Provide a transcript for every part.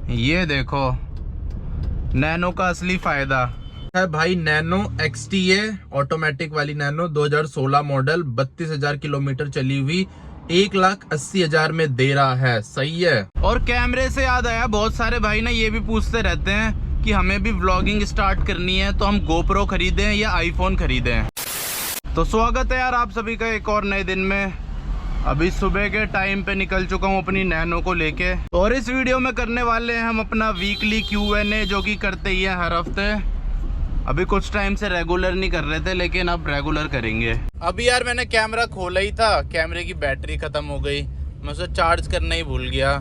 ये देखो नैनो का असली फायदा है भाई। नैनो XTA ऑटोमेटिक वाली नैनो 2016 मॉडल 32,000 किलोमीटर चली हुई 1,80,000 में दे रहा है। सही है। और कैमरे से याद आया, बहुत सारे भाई ना ये भी पूछते रहते हैं कि हमें भी व्लॉगिंग स्टार्ट करनी है तो हम गोप्रो खरीदें या आईफोन खरीदें। तो स्वागत है यार आप सभी का एक और नए दिन में। अभी सुबह के टाइम पे निकल चुका हूँ अपनी नैनो को लेके। और इस वीडियो में करने वाले हैं हम अपना वीकली Q&A, जो कि करते ही है हर हफ्ते। अभी कुछ टाइम से रेगुलर नहीं कर रहे थे, लेकिन अब रेगुलर करेंगे। अभी यार मैंने कैमरा खोला ही था, कैमरे की बैटरी खत्म हो गई, मैं उसे चार्ज करना ही भूल गया।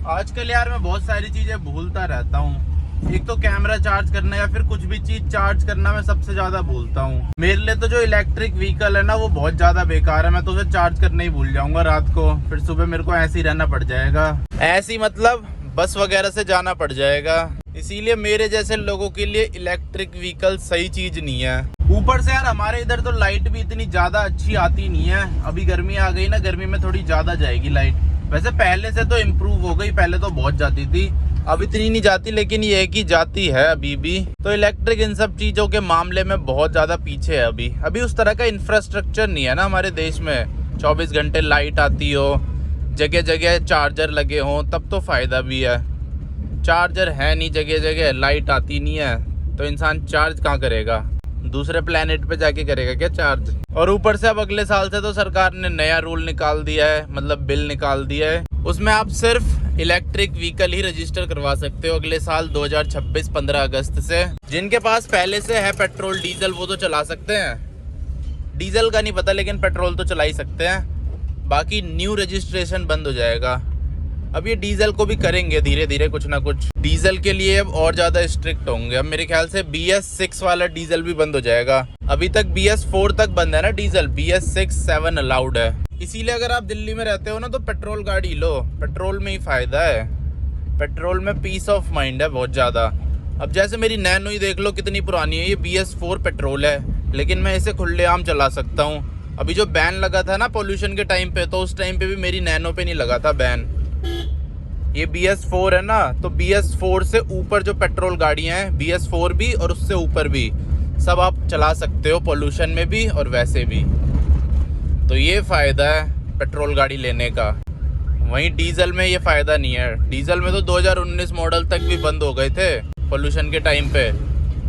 आजकल यार मैं बहुत सारी चीज़ें भूलता रहता हूँ। एक तो कैमरा चार्ज करना या फिर कुछ भी चीज चार्ज करना मैं सबसे ज्यादा भूलता हूँ। मेरे लिए तो जो इलेक्ट्रिक व्हीकल है ना वो बहुत ज्यादा बेकार है। मैं तो उसे चार्ज करना ही भूल जाऊंगा रात को, फिर सुबह मेरे को ऐसे ही रहना पड़ जाएगा। ऐसे ही मतलब बस वगैरह से जाना पड़ जाएगा। इसीलिए मेरे जैसे लोगों के लिए इलेक्ट्रिक व्हीकल सही चीज नहीं है। ऊपर से यार हमारे इधर तो लाइट भी इतनी ज्यादा अच्छी आती नहीं है। अभी गर्मी आ गई ना, गर्मी में थोड़ी ज्यादा जाएगी लाइट। वैसे पहले से तो इम्प्रूव हो गई, पहले तो बहुत जाती थी, अब इतनी नहीं जाती, लेकिन ये है कि जाती है अभी भी। तो इलेक्ट्रिक इन सब चीजों के मामले में बहुत ज्यादा पीछे है। अभी उस तरह का इंफ्रास्ट्रक्चर नहीं है ना हमारे देश में। 24 घंटे लाइट आती हो, जगह जगह चार्जर लगे हों, तब तो फायदा भी है। चार्जर है नहीं, जगह जगह लाइट आती नहीं है, तो इंसान चार्ज कहाँ करेगा? दूसरे प्लेनेट पे जाके करेगा क्या चार्ज? और ऊपर से अब अगले साल से तो सरकार ने नया रूल निकाल दिया है, मतलब बिल निकाल दिया है। उसमें आप सिर्फ इलेक्ट्रिक व्हीकल ही रजिस्टर करवा सकते हो अगले साल 2026 15 अगस्त से। जिनके पास पहले से है पेट्रोल डीजल वो तो चला सकते हैं। डीजल का नहीं पता, लेकिन पेट्रोल तो चला ही सकते हैं। बाकी न्यू रजिस्ट्रेशन बंद हो जाएगा। अब ये डीजल को भी करेंगे धीरे धीरे कुछ ना कुछ। डीजल के लिए अब और ज्यादा स्ट्रिक्ट होंगे। अब मेरे ख्याल से BS6 वाला डीजल भी बंद हो जाएगा। अभी तक BS4 तक बंद है ना डीजल, BS6 7 अलाउड है। इसीलिए अगर आप दिल्ली में रहते हो ना तो पेट्रोल गाड़ी लो, पेट्रोल में ही फायदा है। पेट्रोल में पीस ऑफ माइंड है बहुत ज्यादा। अब जैसे मेरी नैनो ही देख लो कितनी पुरानी है, ये BS4 पेट्रोल है, लेकिन मैं इसे खुलेआम चला सकता हूँ। अभी जो बैन लगा था ना पोल्यूशन के टाइम पे, तो उस टाइम पे भी मेरी नैनो पे नहीं लगा था बैन। ये BS4 है ना, तो BS4 से ऊपर जो पेट्रोल गाड़ियां हैं, BS4 भी और उससे ऊपर भी, सब आप चला सकते हो पोल्यूशन में भी और वैसे भी। तो ये फायदा है पेट्रोल गाड़ी लेने का। वहीं डीजल में ये फायदा नहीं है। डीजल में तो 2019 मॉडल तक भी बंद हो गए थे पोल्यूशन के टाइम पे।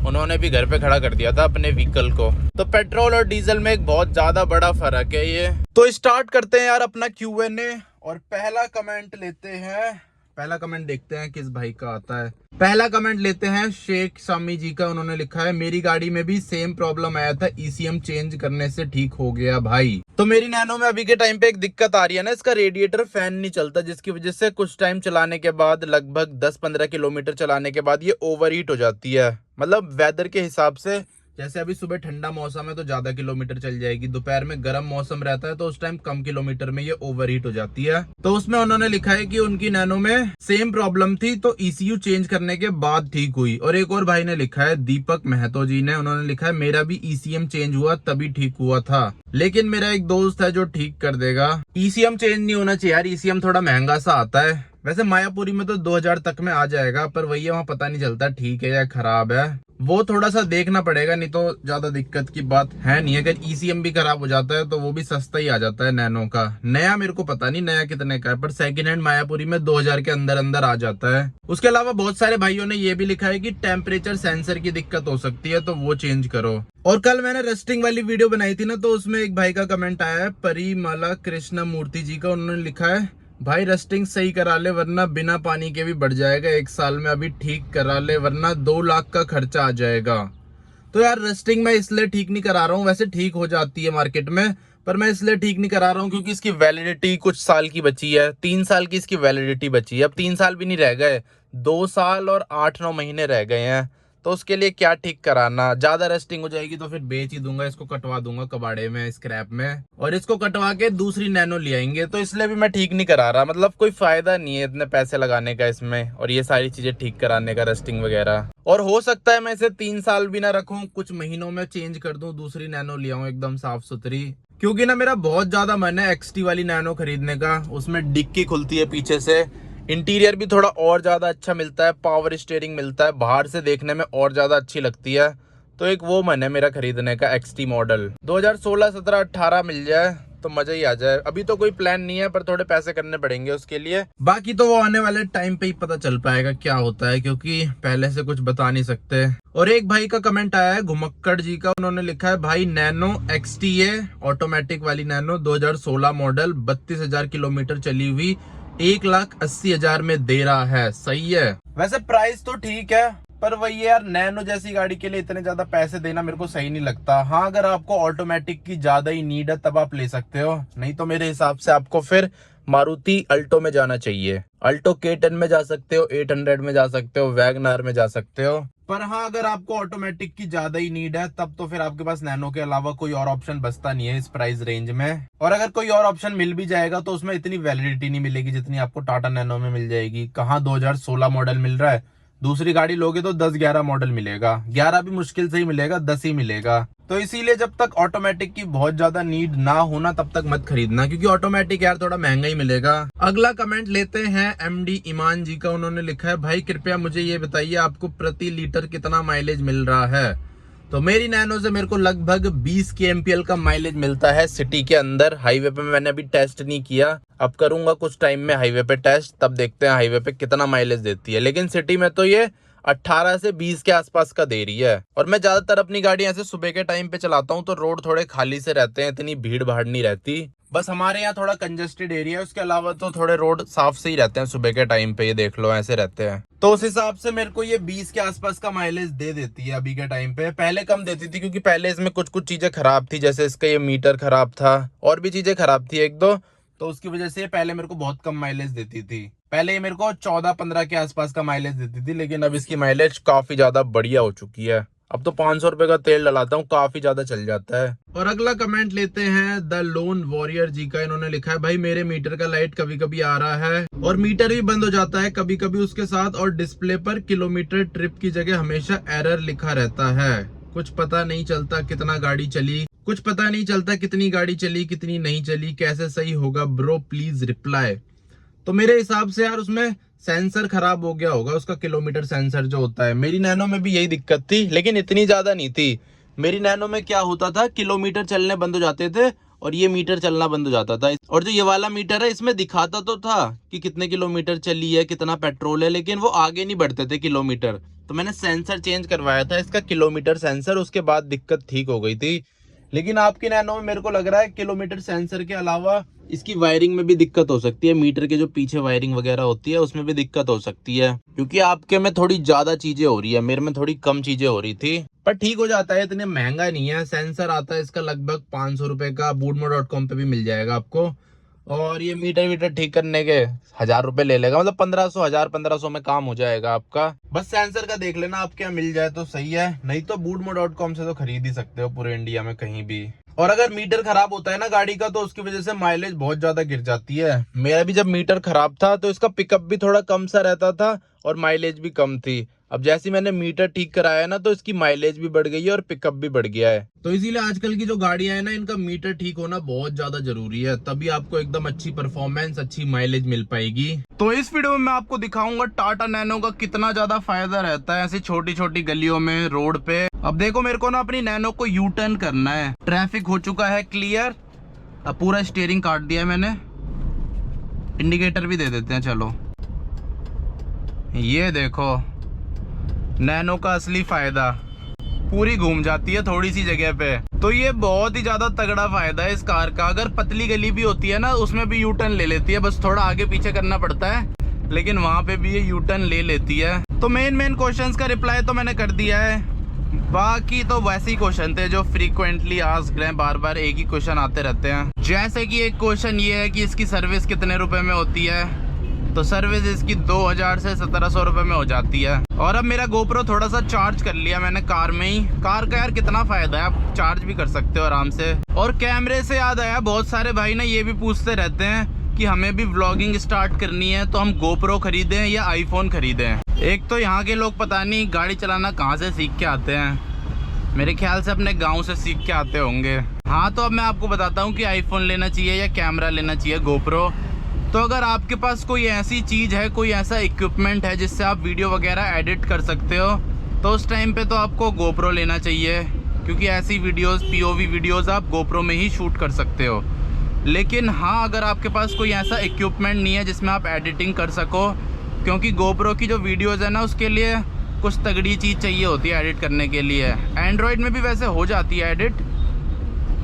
उन्होंने भी घर पे खड़ा कर दिया था अपने व्हीकल को। तो पेट्रोल और डीजल में एक बहुत ज्यादा बड़ा फर्क है ये। तो स्टार्ट करते हैं यार अपना Q&A। और पहला कमेंट लेते हैं, पहला कमेंट देखते हैं किस भाई का आता है। पहला कमेंट लेते हैं शेख सामी जी का। उन्होंने लिखा है, मेरी गाड़ी में भी सेम प्रॉब्लम आया था, ECM चेंज करने से ठीक हो गया भाई। तो मेरी नैनो में अभी के टाइम पे एक दिक्कत आ रही है ना, इसका रेडिएटर फैन नहीं चलता, जिसकी वजह से कुछ टाइम चलाने के बाद, लगभग 10-15 किलोमीटर चलाने के बाद ये ओवरहीट हो जाती है। मतलब वेदर के हिसाब से, जैसे अभी सुबह ठंडा मौसम है तो ज्यादा किलोमीटर चल जाएगी, दोपहर में गर्म मौसम रहता है तो उस टाइम कम किलोमीटर में ये ओवरहीट हो जाती है। तो उसमें उन्होंने लिखा है कि उनकी नैनो में सेम प्रॉब्लम थी, तो ECU चेंज करने के बाद ठीक हुई। और एक और भाई ने लिखा है, दीपक महतो जी ने, उन्होंने लिखा है, मेरा भी ECM चेंज हुआ तभी ठीक हुआ था, लेकिन मेरा एक दोस्त है जो ठीक कर देगा। ECM चेंज नहीं होना चाहिए यार, ECM थोड़ा महंगा सा आता है। वैसे मायापुरी में तो 2000 तक में आ जाएगा, पर वही है, वहाँ पता नहीं चलता ठीक है या खराब है। वो थोड़ा सा देखना पड़ेगा, नहीं तो ज्यादा दिक्कत की बात है नहीं। अगर ECM भी खराब हो जाता है तो वो भी सस्ता ही आ जाता है नैनो का। नया मेरे को पता नहीं नया कितने का है, पर सेकंड हैंड मायापुरी में 2000 के अंदर अंदर आ जाता है। उसके अलावा बहुत सारे भाइयों ने ये भी लिखा है कि टेम्परेचर सेंसर की दिक्कत हो सकती है, तो वो चेंज करो। और कल मैंने रस्टिंग वाली वीडियो बनाई थी ना, तो उसमें एक भाई का कमेंट आया है, परिमला कृष्ण मूर्ति जी का। उन्होंने लिखा है, भाई रस्टिंग सही करा ले वरना बिना पानी के भी बढ़ जाएगा 1 साल में। अभी ठीक करा ले वरना 2 लाख का खर्चा आ जाएगा। तो यार रस्टिंग मैं इसलिए ठीक नहीं करा रहा हूँ, वैसे ठीक हो जाती है मार्केट में, पर मैं इसलिए ठीक नहीं करा रहा हूँ क्योंकि इसकी वैलिडिटी कुछ साल की बची है। 3 साल की इसकी वैलिडिटी बची है। अब 3 साल भी नहीं रह गए, 2 साल और 8-9 महीने रह गए हैं। तो उसके लिए क्या ठीक कराना, ज्यादा रस्टिंग हो जाएगी तो फिर बेच ही दूंगा, इसको कटवा दूंगा कबाड़े में, स्क्रैप में, और इसको कटवा के दूसरी नैनो ले आएंगे। तो इसलिए भी मैं ठीक नहीं करा रहा, मतलब कोई फायदा नहीं है इतने पैसे लगाने का इसमें और ये सारी चीजें ठीक कराने का, रस्टिंग वगैरह। और हो सकता है मैं इसे 3 साल भी ना रखूं, कुछ महीनों में चेंज कर दूं, दूसरी नैनो ले आऊं एकदम साफ सुथरी। क्योंकि ना मेरा बहुत ज्यादा मन है XT वाली नैनो खरीदने का। उसमें डिक्की खुलती है पीछे से, इंटीरियर भी थोड़ा और ज़्यादा अच्छा मिलता है, पावर स्टीयरिंग मिलता है, बाहर से देखने में और ज़्यादा अच्छी लगती है। तो एक वो मन है मेरा खरीदने का, XT मॉडल 2016, 17, 18 मिल जाए तो मजा ही आ जाए। अभी तो कोई प्लान नहीं है, पर थोड़े पैसे करने पड़ेंगे उसके लिए। बाकी तो वो आने वाले टाइम पे ही पता चल पाएगा क्या होता है, क्योंकि पहले से कुछ बता नहीं सकते। और एक भाई का कमेंट आया है घुमक्कड़ जी का, उन्होंने लिखा है भाई नैनो XTA ऑटोमेटिक वाली नैनो 2016 मॉडल 32,000 किलोमीटर चली हुई 1,80,000 में दे रहा है। सही है, वैसे प्राइस तो ठीक है, पर वही यार नैनो जैसी गाड़ी के लिए इतने ज्यादा पैसे देना मेरे को सही नहीं लगता। हाँ, अगर आपको ऑटोमेटिक की ज्यादा ही नीड है तब आप ले सकते हो, नहीं तो मेरे हिसाब से आपको फिर मारुति अल्टो में जाना चाहिए। अल्टो K10 में जा सकते हो, 800 में जा सकते हो, वैगनआर में जा सकते हो। पर हाँ, अगर आपको ऑटोमेटिक की ज्यादा ही नीड है तब तो फिर आपके पास नैनो के अलावा कोई और ऑप्शन बचता नहीं है इस प्राइस रेंज में। और अगर कोई और ऑप्शन मिल भी जाएगा तो उसमें इतनी वैलिडिटी नहीं मिलेगी जितनी आपको टाटा नैनो में मिल जाएगी। कहाँ 2016 मॉडल मिल रहा है, दूसरी गाड़ी लोगे तो 10-11 मॉडल मिलेगा, 11 भी मुश्किल से ही मिलेगा, 10 ही मिलेगा। तो इसीलिए जब तक ऑटोमेटिक की बहुत ज्यादा नीड ना होना तब तक मत खरीदना, क्योंकि ऑटोमेटिक यार थोड़ा महंगा ही मिलेगा। अगला कमेंट लेते हैं MD ईमान जी का, उन्होंने लिखा है भाई कृपया मुझे ये बताइए आपको प्रति लीटर कितना माइलेज मिल रहा है। तो मेरी नैनो से मेरे को लगभग 20 kmpl का माइलेज मिलता है सिटी के अंदर। हाईवे पे मैंने अभी टेस्ट नहीं किया, अब करूंगा कुछ टाइम में हाईवे पे टेस्ट, तब देखते हैं हाईवे पे कितना माइलेज देती है। लेकिन सिटी में तो ये 18 से 20 के आसपास का दे रही है। और मैं ज्यादातर अपनी गाड़ी ऐसे सुबह के टाइम पे चलाता हूँ तो रोड थोड़े खाली से रहते हैं, इतनी भीड़ भाड़ नहीं रहती। बस हमारे यहाँ थोड़ा कंजेस्टेड एरिया है, उसके अलावा तो थोड़े रोड साफ से ही रहते हैं सुबह के टाइम पे। ये देख लो ऐसे रहते हैं, तो उस हिसाब से मेरे को ये 20 के आसपास का माइलेज दे देती है अभी के टाइम पे। पहले कम देती थी क्योंकि पहले इसमें कुछ कुछ चीजें खराब थी, जैसे इसका ये मीटर खराब था और भी चीजें खराब थी एक दो, तो उसकी वजह से पहले मेरे को बहुत कम माइलेज देती थी। पहले ये मेरे को 14-15 के आसपास का माइलेज देती थी, लेकिन अब इसकी माइलेज काफी ज्यादा बढ़िया हो चुकी है। अब तो 500 रुपए का तेल डलाता हूँ, काफी ज्यादा चल जाता है। और अगला कमेंट लेते हैं द लोन वॉरियर जी का, इन्होंने लिखा है भाई मेरे मीटर का लाइट कभी कभी आ रहा है और मीटर भी बंद हो जाता है कभी कभी उसके साथ, और डिस्प्ले पर किलोमीटर ट्रिप की जगह हमेशा एरर लिखा रहता है। कुछ पता नहीं चलता कितना गाड़ी चली, कुछ पता नहीं चलता कितनी गाड़ी चली कितनी नहीं चली, कैसे सही होगा ब्रो प्लीज रिप्लाई। तो मेरे हिसाब से यार उसमें सेंसर खराब हो गया होगा, उसका किलोमीटर सेंसर जो होता है। मेरी नैनो में भी यही दिक्कत थी, लेकिन इतनी ज्यादा नहीं थी। मेरी नैनो में क्या होता था, किलोमीटर चलने बंद हो जाते थे और ये मीटर चलना बंद हो जाता था। और जो ये वाला मीटर है इसमें दिखाता तो था कि कितने किलोमीटर चली है, कितना पेट्रोल है, लेकिन वो आगे नहीं बढ़ते थे किलोमीटर। तो मैंने सेंसर चेंज करवाया था इसका, किलोमीटर सेंसर, उसके बाद दिक्कत ठीक हो गई थी। लेकिन आपकी नैनो में मेरे को लग रहा है किलोमीटर सेंसर के अलावा इसकी वायरिंग में भी दिक्कत हो सकती है। मीटर के जो पीछे वायरिंग वगैरह होती है उसमें भी दिक्कत हो सकती है, क्योंकि आपके में थोड़ी ज्यादा चीजें हो रही है, मेरे में थोड़ी कम चीजें हो रही थी। पर ठीक हो जाता है, इतने महंगा नहीं है। सेंसर आता है इसका लगभग 500 रुपए का, Woodmo.com पे भी मिल जाएगा आपको। और ये मीटर ठीक करने के 1000 रुपए ले लेगा, मतलब 1500 में काम हो जाएगा आपका। बस सेंसर का देख लेना, आपके यहाँ मिल जाए तो सही है, नहीं तो Woodmo.com से तो खरीद ही सकते हो पूरे इंडिया में कहीं भी। और अगर मीटर खराब होता है ना गाड़ी का तो उसकी वजह से माइलेज बहुत ज्यादा गिर जाती है। मेरा भी जब मीटर खराब था तो इसका पिकअप भी थोड़ा कम सा रहता था और माइलेज भी कम थी। अब जैसे मैंने मीटर ठीक कराया ना तो इसकी माइलेज भी बढ़ गई है और पिकअप भी बढ़ गया है। तो इसीलिए आजकल की जो गाड़ियां है ना, इनका मीटर ठीक होना बहुत ज्यादा जरूरी है, तभी आपको एकदम अच्छी परफॉर्मेंस, अच्छी माइलेज मिल पाएगी। तो इस वीडियो में मैं आपको दिखाऊंगा टाटा नैनो का कितना ज्यादा फायदा रहता है ऐसी छोटी छोटी गलियों में, रोड पे। अब देखो मेरे को ना अपनी नैनो को यू टर्न करना है, ट्रैफिक हो चुका है क्लियर, अब पूरा स्टीयरिंग काट दिया है मैंने, इंडिकेटर भी दे देते हैं। चलो ये देखो नैनो का असली फायदा, पूरी घूम जाती है थोड़ी सी जगह पे। तो ये बहुत ही ज्यादा तगड़ा फायदा है इस कार का। अगर पतली गली भी होती है ना उसमें भी यू टर्न ले लेती है, बस थोड़ा आगे पीछे करना पड़ता है, लेकिन वहां पे भी ये यू टर्न ले लेती है। तो मेन क्वेश्चंस का रिप्लाई तो मैंने कर दिया है, बाकी तो वैसे ही क्वेश्चन थे जो फ्रीक्वेंटली आस्क्ड हैं, बार बार एक ही क्वेश्चन आते रहते हैं। जैसे कि एक क्वेश्चन ये है कि इसकी सर्विस कितने रुपए में होती है, तो सर्विस इसकी 2000 से 1700 रुपए में हो जाती है। और अब मेरा GoPro थोड़ा सा चार्ज कर लिया मैंने कार में ही। कार का यार कितना फायदा है, आप चार्ज भी कर सकते हो आराम से। और कैमरे से याद आया, बहुत सारे भाई ना ये भी पूछते रहते हैं कि हमें भी व्लॉगिंग स्टार्ट करनी है तो हम GoPro खरीदें या आईफोन खरीदें। एक तो यहाँ के लोग पता नहीं गाड़ी चलाना कहाँ से सीख के आते हैं, मेरे ख्याल से अपने गाँव से सीख के आते होंगे। हाँ, तो अब मैं आपको बताता हूँ कि आईफोन लेना चाहिए या कैमरा लेना चाहिए GoPro। तो अगर आपके पास कोई ऐसी चीज़ है, कोई ऐसा इक्विपमेंट है जिससे आप वीडियो वगैरह एडिट कर सकते हो, तो उस टाइम पे तो आपको GoPro लेना चाहिए, क्योंकि ऐसी वीडियोस, POV वीडियोस आप GoPro में ही शूट कर सकते हो। लेकिन हाँ, अगर आपके पास कोई ऐसा इक्विपमेंट नहीं है जिसमें आप एडिटिंग कर सको, क्योंकि GoPro की जो वीडियोस है ना, उसके लिए कुछ तगड़ी चीज़ चाहिए होती है एडिट करने के लिए। एंड्रॉयड में भी वैसे हो जाती है एडिट,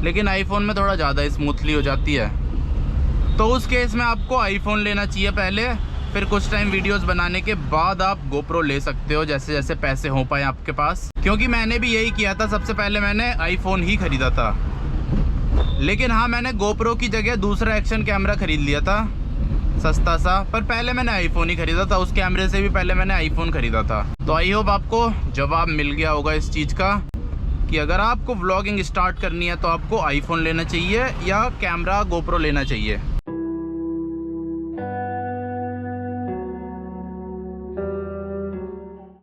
लेकिन आईफोन में थोड़ा ज़्यादा स्मूथली हो जाती है। तो उस केस में आपको आईफोन लेना चाहिए पहले, फिर कुछ टाइम वीडियोस बनाने के बाद आप GoPro ले सकते हो, जैसे जैसे पैसे हो पाए आपके पास। क्योंकि मैंने भी यही किया था, सबसे पहले मैंने आईफोन ही ख़रीदा था। लेकिन हाँ, मैंने GoPro की जगह दूसरा एक्शन कैमरा ख़रीद लिया था, सस्ता सा। पर पहले मैंने आईफोन ही ख़रीदा था, उस कैमरे से भी पहले मैंने आईफोन ख़रीदा था। तो आई होप आपको जवाब मिल गया होगा इस चीज़ का कि अगर आपको व्लॉगिंग स्टार्ट करनी है तो आपको आईफोन लेना चाहिए या कैमरा GoPro लेना चाहिए।